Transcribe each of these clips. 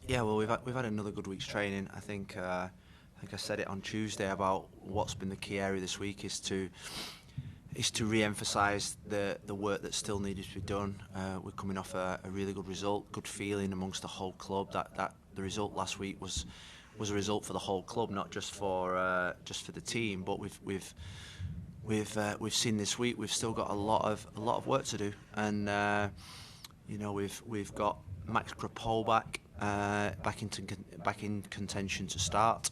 Yeah, well, we've had another good week's training. I think I said it on Tuesday about what's been the key area this week is to re-emphasise the work that still needed to be done. We're coming off a really good result, good feeling amongst the whole club. That the result last week was a result for the whole club, not just for the team. But we've seen this week we've still got a lot of work to do, and we've got Max Krapol back in contention to start.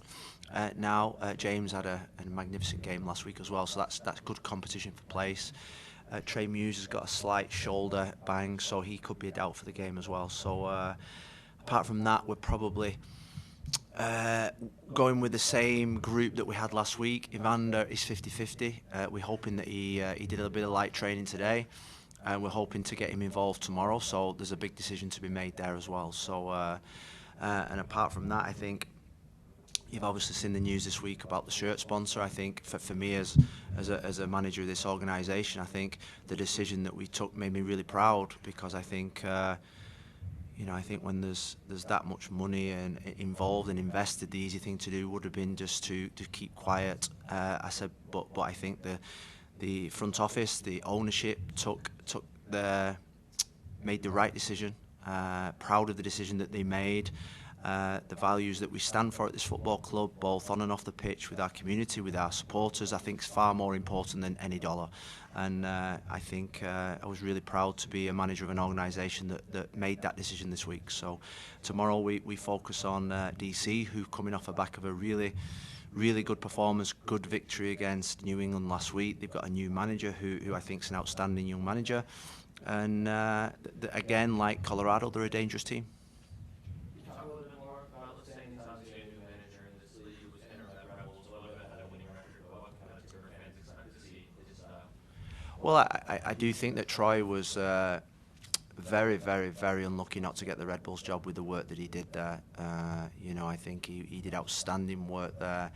Now James had a magnificent game last week as well, so that's good competition for place. Trey Muse has got a slight shoulder bang, so he could be a doubt for the game as well. So apart from that, we're probably going with the same group that we had last week. Evander is 50-50. We're hoping that he did a bit of light training today, and we're hoping to get him involved tomorrow. So there's a big decision to be made there as well. So and apart from that, I think you've obviously seen the news this week about the shirt sponsor. I think for me as a manager of this organisation, I think the decision that we took made me really proud, because I think I think when there's that much money and involved and invested, the easy thing to do would have been just to keep quiet. I said, but I think the front office, the ownership made the right decision. Proud of the decision that they made. The values that we stand for at this football club, both on and off the pitch, with our community, with our supporters, I think is far more important than any dollar. And I think I was really proud to be a manager of an organisation that made that decision this week. So tomorrow we focus on DC, who coming off the back of a really good performance, good victory against New England last week. They've got a new manager who I think is an outstanding young manager. And again, like Colorado, they're a dangerous team. Talk a little bit more about, let's say, he's obviously a new manager in this league, who was entered by Rebels, a little bit had a winning record, but what kind of Timber fans excited to see his style? Well, I do think that Troy was very, very, very unlucky not to get the Red Bulls job with the work that he did there. I think he did outstanding work there.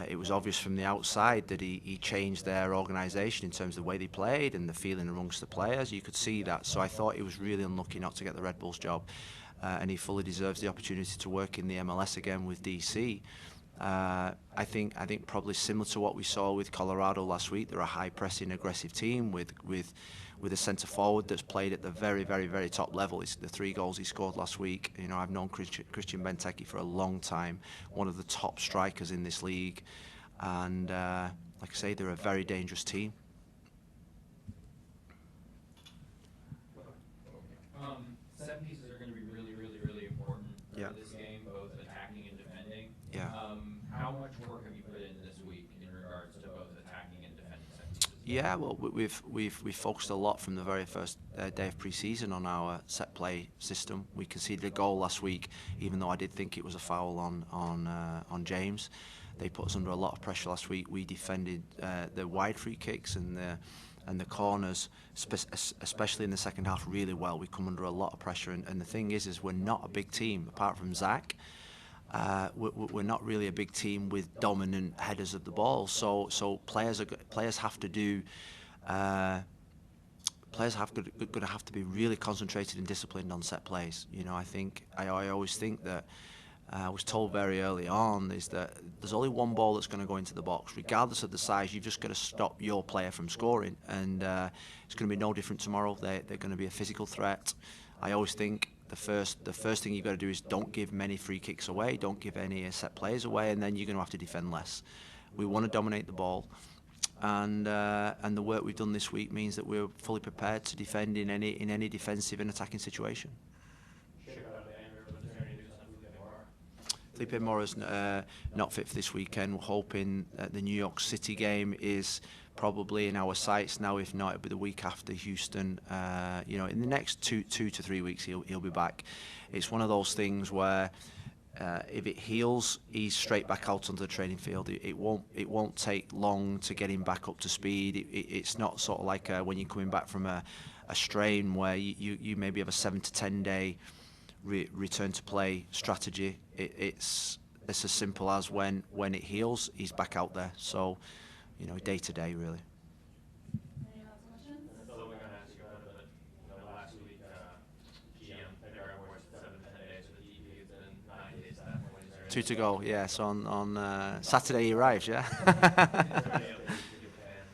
It was obvious from the outside that he changed their organisation in terms of the way they played and the feeling amongst the players. You could see that. So I thought he was really unlucky not to get the Red Bulls job. And he fully deserves the opportunity to work in the MLS again with DC. I think probably similar to what we saw with Colorado last week. They're a high-pressing, aggressive team with a centre forward that's played at the very, very, very top level. It's the 3 goals he scored last week. I've known Christian Benteke for a long time, one of the top strikers in this league, and like I say, they're a very dangerous team. Set pieces are going to be really, really, really important for Yeah. this game, both attacking and defending. Yeah. How much work have you put in this week in regards to both attacking and defending set pieces? Yeah, well, we've focused a lot from the very first day of pre-season on our set play system. We conceded a goal last week, even though I did think it was a foul on James. They put us under a lot of pressure last week. We defended the wide free kicks and the corners, especially in the second half, really well. We come under a lot of pressure, and the thing is we're not a big team apart from Zach. We're not really a big team with dominant headers of the ball. So players have to do. Players going to have to be really concentrated and disciplined on set plays. I always think that. I was told very early on is that there's only one ball that's going to go into the box, regardless of the size. You've just got to stop your player from scoring, and it's going to be no different tomorrow. They're going to be a physical threat. I always think the first thing you've got to do is don't give many free kicks away, don't give any set plays away, and then you're going to have to defend less. We want to dominate the ball, and the work we've done this week means that we're fully prepared to defend in any defensive and attacking situation. Felipe Mora's not fit for this weekend. We're hoping that the New York City game is probably in our sights now. If not, it'll be the week after Houston. In the next two to 3 weeks, he'll be back. It's one of those things where if it heals, he's straight back out onto the training field. It won't take long to get him back up to speed. It's not sort of like when you're coming back from a strain where you maybe have a 7 to 10 day return to play strategy. It's as simple as when it heals, he's back out there. So, day to day, really. Any last questions? So we're going to ask you about last week, GM, February 7 to 10 days for the EP, 2 to go. Yeah. So on Saturday he arrives. Yeah. Is there any updates to give fans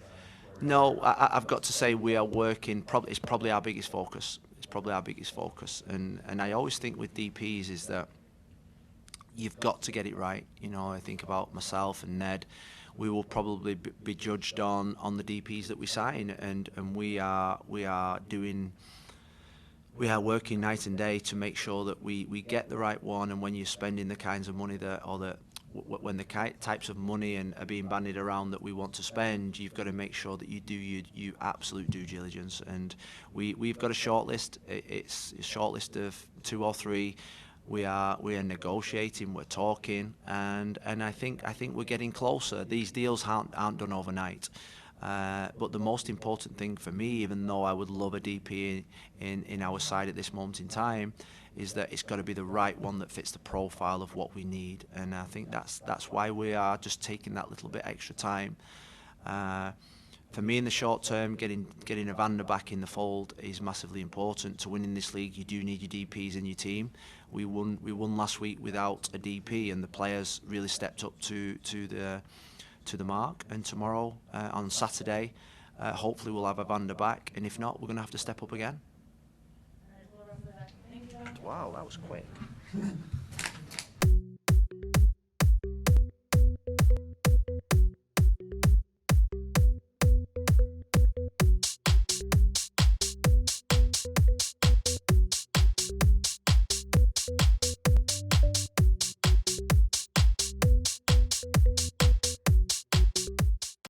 on No, I've got to say we are working. It's probably our biggest focus. It's probably our biggest focus, and I always think with DPs is that you've got to get it right. You know, I think about myself and Ned. We will probably be judged on the DPs that we sign, and we are working night and day to make sure that we get the right one. And when you're spending the kinds of money when the types of money are being bandied around that we want to spend, you've got to make sure that you do your absolute due diligence. And we've got a shortlist. It's a shortlist of 2 or 3. We are negotiating, we're talking, and I think we're getting closer. These deals aren't done overnight. But the most important thing for me, even though I would love a DP in our side at this moment in time, is that it's got to be the right one that fits the profile of what we need. And I think that's why we are just taking that little bit extra time. For me, in the short term, getting Evander back in the fold is massively important. To win in this league, you do need your DPs in your team. We won last week without a DP, and the players really stepped up to the mark. And tomorrow, on Saturday, hopefully we'll have Evander back, and if not, we're going to have to step up again. All right, we'll wrap it up. Thank you, John. Wow, that was quick.